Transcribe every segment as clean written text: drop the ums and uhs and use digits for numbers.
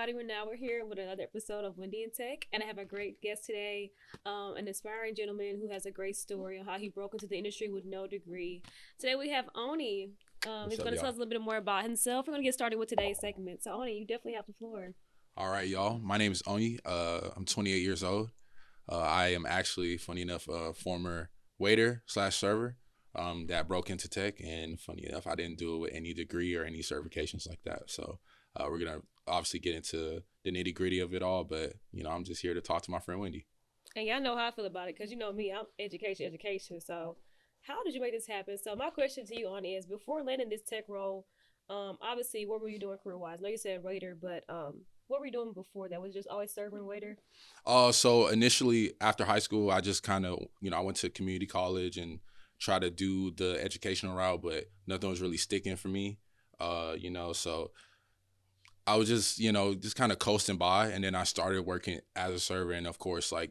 everybody. We're here with another episode of Wendy and Tech, and I have a great guest today, an inspiring gentleman who has a great story on how he broke into the industry with no degree. Today we have Onyii. What's He's up, going to tell y'all? us a little bit more about himself. We're going to get started with today's segment. So, Onyii, you definitely have the floor. All right, y'all. My name is Onyii. I'm 28 years old. I am actually, funny enough, a former waiter slash server that broke into tech. And funny enough, I didn't do it with any degree or any certifications like that. So we're going to obviously get into the nitty gritty of it all. But, I'm just here to talk to my friend Wendy. And y'all know how I feel about it because you know me, I'm education. So, how did you make this happen? So, my question to you, Onyii, is before landing this tech role, obviously, what were you doing career wise? I know you said waiter, but what were you doing before that? Was it just always serving waiter? So initially after high school, I just kind of, I went to community college and tried to do the educational route, but nothing was really sticking for me. So I was just kind of coasting by, and then I started working as a server, and of course, like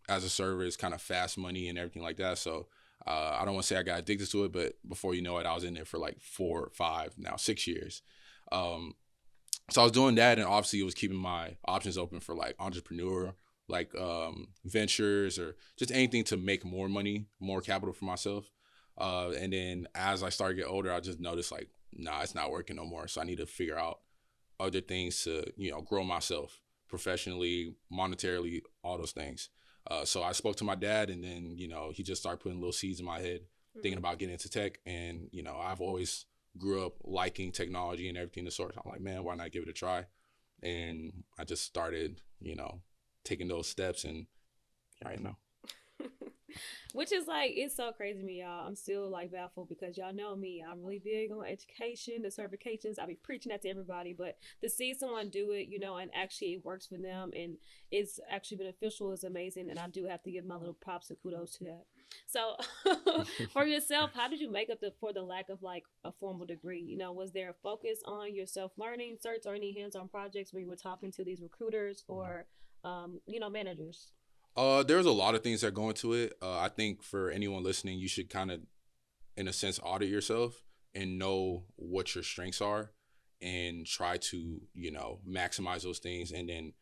as a server, it's kind of fast money and everything like that. So I don't want to say I got addicted to it, but before you know it, I was in there for like 4, 5, now 6 years. Um, so I was doing that, and obviously it was keeping my options open for like entrepreneur, like ventures or just anything to make more money, more capital for myself. And then as I started to get older, I just noticed like, nah, it's not working no more. So I need to figure out other things to, grow myself professionally, monetarily, all those things. So I spoke to my dad, and then, he just started putting little seeds in my head, thinking about getting into tech. And, I've always grew up liking technology and everything of the sort. I'm like, man, why not give it a try? And I just started, taking those steps, and I know. Which is like, it's so crazy to me, y'all. I'm still like baffled because y'all know me. I'm really big on education, the certifications. I be preaching that to everybody, but to see someone do it, and actually it works for them and it's actually beneficial is amazing. And I do have to give my little props and kudos to that. So, for yourself, how did you make up for the lack of like a formal degree? Was there a focus on your self learning, certs, or any hands on projects where you were talking to these recruiters or, managers? There's a lot of things that go into it. I think for anyone listening, you should kind of, in a sense, audit yourself and know what your strengths are and try to, maximize those things. And then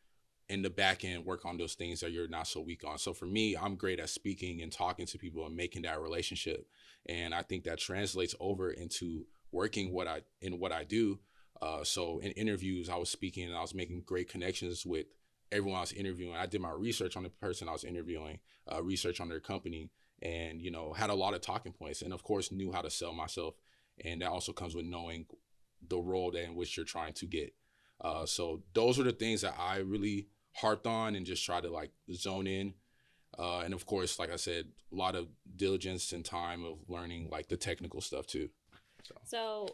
in the back end, work on those things that you're not so weak on. So for me, I'm great at speaking and talking to people and making that relationship. And I think that translates over into working what I do. So in interviews, I was speaking and I was making great connections with everyone I was interviewing. I did my research on the person I was interviewing, research on their company, and, had a lot of talking points, and of course knew how to sell myself. And that also comes with knowing the role that in which you're trying to get. So those are the things that I really harped on and just try to like zone in. And of course, like I said, a lot of diligence and time of learning like the technical stuff too. So,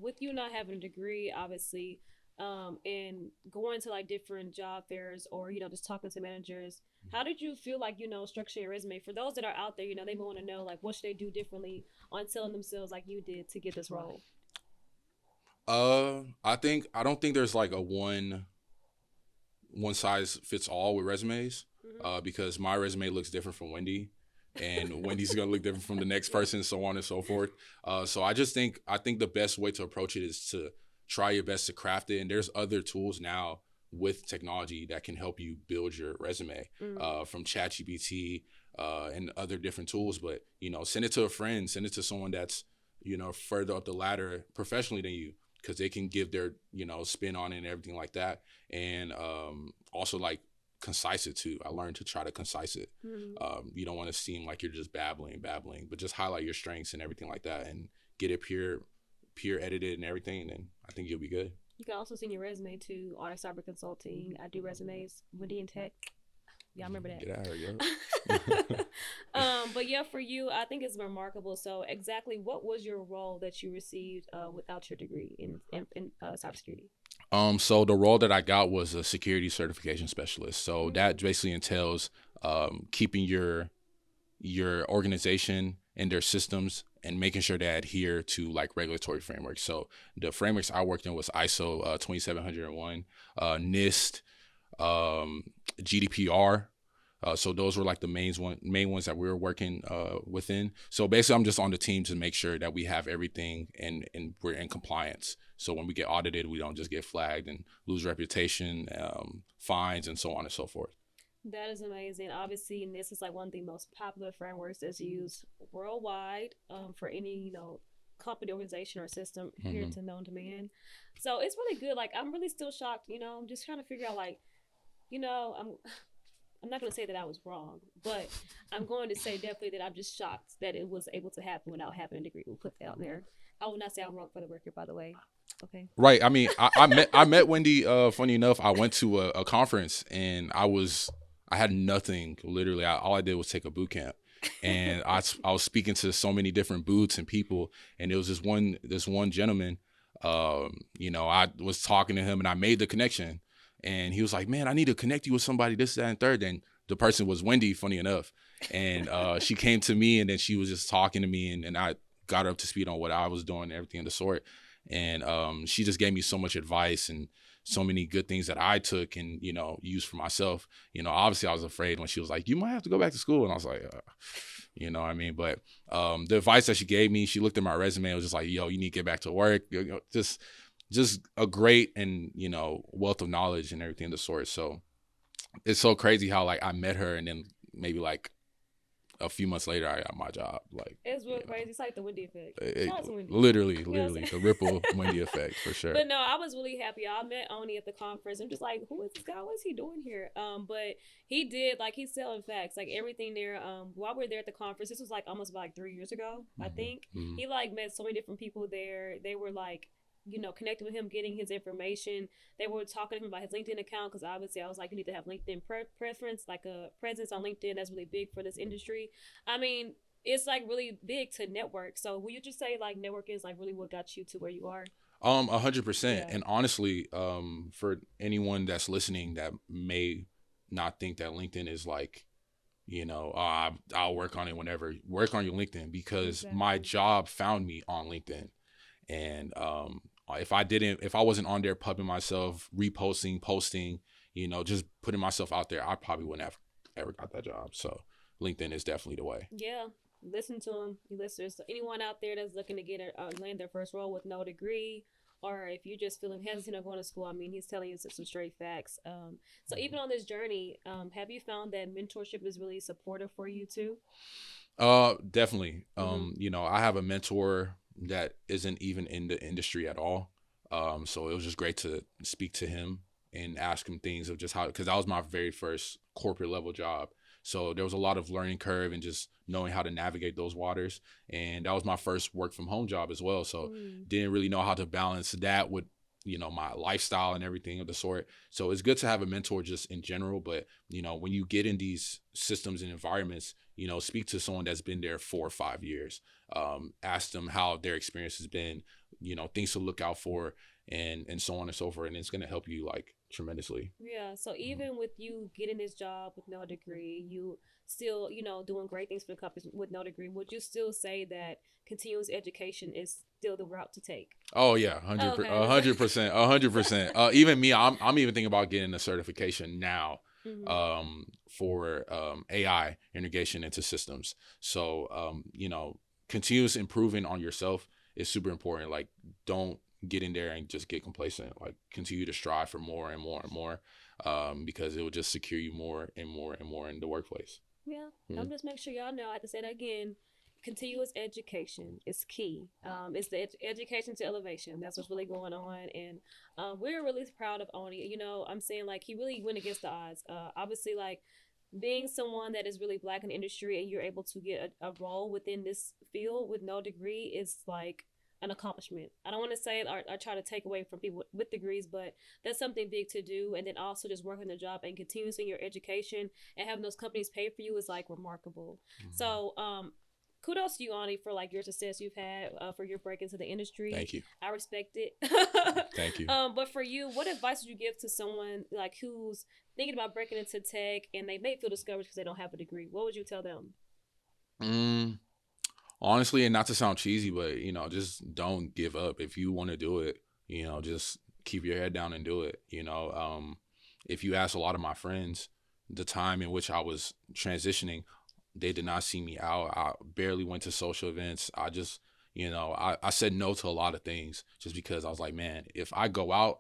with you not having a degree, obviously, and going to like different job fairs or just talking to managers, how did you feel like structure your resume for those that are out there? They want to know like what should they do differently on selling themselves like you did to get this role. I don't think there's like a one size fits all with resumes. Because my resume looks different from Wendy, and Wendy's gonna look different from the next person, so on and so forth. So I think the best way to approach it is to try your best to craft it. And there's other tools now with technology that can help you build your resume, from ChatGPT and other different tools. But send it to a friend, send it to someone that's further up the ladder professionally than you, because they can give their spin on it and everything like that. And also like concise it too. I learned to try to concise it. You don't want to seem like you're just babbling, but just highlight your strengths and everything like that, and get it peer edited and everything. And then I think you'll be good. You can also send your resume to Onyii Cyber Consulting. I do resumes, Wendy and Tech. Y'all remember that? Get out of here, But yeah, for you, I think it's remarkable. So exactly what was your role that you received without your degree in cybersecurity? So the role that I got was a security certification specialist. So that basically entails keeping your organization and their systems and making sure they adhere to like regulatory frameworks. So the frameworks I worked in was ISO 27001, NIST, GDPR, So those were like the main ones that we were working within. So basically, I'm just on the team to make sure that we have everything and we're in compliance. So when we get audited, we don't just get flagged and lose reputation, fines, and so on and so forth. That is amazing. Obviously, and this is like one of the most popular frameworks that's used worldwide for any, company, organization, or system here to known demand. So it's really good. Like, I'm really still shocked. I'm just trying to figure out, like, I'm not going to say that I was wrong, but I'm going to say definitely that I'm just shocked that it was able to happen without having a degree. We'll put that out there. I will not say I'm wrong for the record, by the way. Okay. Right. I mean, I met Wendy. Funny enough, I went to a conference and I had nothing. Literally, all I did was take a boot camp, and I was speaking to so many different booths and people, and there was this one gentleman. I was talking to him, and I made the connection, and he was like, "Man, I need to connect you with somebody." This, that, and third. And the person was Wendy. Funny enough, and she came to me, and then she was just talking to me, and I got her up to speed on what I was doing and everything of the sort. And she just gave me so much advice and so many good things that I took and, used for myself. Obviously I was afraid when she was like, you might have to go back to school. And I was like, what I mean? But the advice that she gave me, she looked at my resume and was just like, yo, you need to get back to work. Just a great and, wealth of knowledge and everything of the sort. So it's so crazy how like I met her and then maybe like a few months later, I got my job. Like, it's real crazy. It's like the Wendy effect. Literally, the ripple Wendy effect for sure. But no, I was really happy. I met Onyii at the conference. I'm just like, who is this guy? What is he doing here? But he did, like, he's selling facts, like everything there. While we were there at the conference, this was like almost about like 3 years ago, I think. He like met so many different people there. They were like, connecting with him, getting his information. They were talking to him about his LinkedIn account because obviously I was like, you need to have LinkedIn preference, like a presence on LinkedIn. That's really big for this industry. I mean, it's like really big to network. So will you just say like networking is like really what got you to where you are? 100%. And honestly, for anyone that's listening that may not think that LinkedIn is like, I'll work on it whenever. Work on your LinkedIn because my job found me on LinkedIn. And if I wasn't on there pubbing myself, reposting, posting, just putting myself out there, I probably wouldn't have ever got that job. So LinkedIn is definitely the way. Yeah. Listen to him, you listeners. So anyone out there that's looking to get land their first role with no degree, or if you're just feeling hesitant of going to school, I mean, he's telling you some straight facts. So even on this journey, have you found that mentorship is really supportive for you too? Definitely. I have a mentor that isn't even in the industry at all. So it was just great to speak to him and ask him things of just how, because that was my very first corporate level job. So there was a lot of learning curve and just knowing how to navigate those waters. And that was my first work from home job as well. So didn't really know how to balance that with, my lifestyle and everything of the sort. So it's good to have a mentor just in general. But, when you get in these systems and environments, speak to someone that's been there 4 or 5 years. Ask them how their experience has been, things to look out for and so on and so forth. And it's going to help you like tremendously. Yeah. So even with you getting this job with no degree, you still, doing great things for the companies with no degree, would you still say that continuous education is still the route to take? Oh yeah, 100%. Even me, I'm even thinking about getting a certification now for AI integration into systems. So continuous improving on yourself is super important. Like, don't get in there and just get complacent. Like, continue to strive for more and more and more, because it will just secure you more and more and more in the workplace. Yeah, I'm just making sure y'all know. I have to say that again. Continuous education is key. It's the education to elevation. That's what's really going on, and we're really proud of Onyii. I'm saying like he really went against the odds. Obviously, like being someone that is really Black in the industry and you're able to get a role within this field with no degree is like an accomplishment. I don't want to say or try to take away from people with degrees, but that's something big to do. And then also just working the job and continuing your education and having those companies pay for you is like remarkable. So kudos to you, Onyii, for like your success you've had for your break into the industry. Thank you. I respect it. Thank you. But for you, what advice would you give to someone like who's thinking about breaking into tech and they may feel discouraged because they don't have a degree? What would you tell them? Honestly, and not to sound cheesy, but just don't give up. If you want to do it, just keep your head down and do it. If you ask a lot of my friends, the time in which I was transitioning, they did not see me out. I barely went to social events. I just, I said no to a lot of things just because I was like, man, if I go out,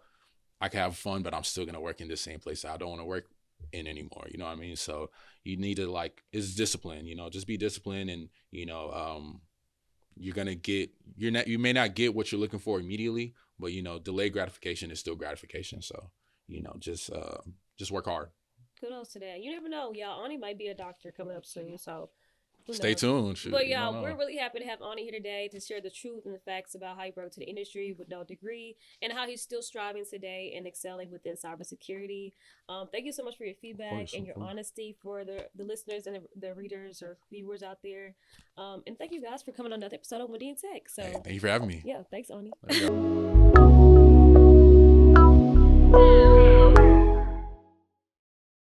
I can have fun, but I'm still going to work in the same place that I don't want to work in anymore. You know what I mean? So you need to it's discipline, just be disciplined, and, you're going to you may not get what you're looking for immediately, but, delayed gratification is still gratification. So, just work hard. Kudos to that. You never know, y'all. Onyii might be a doctor coming up soon, so who Stay knows? tuned. Shoot, But you don't y'all, we're know. really happy to have Onyii here today to share the truth and the facts about how he broke to the industry with no degree and how he's still striving today and excelling within cybersecurity. Thank you so much for your feedback and your honesty for the listeners and the readers or viewers out there. And thank you guys for coming on another episode of Wendy and Tech. So Hey, thank you for having me. yeah, thanks, Onyii. There you go.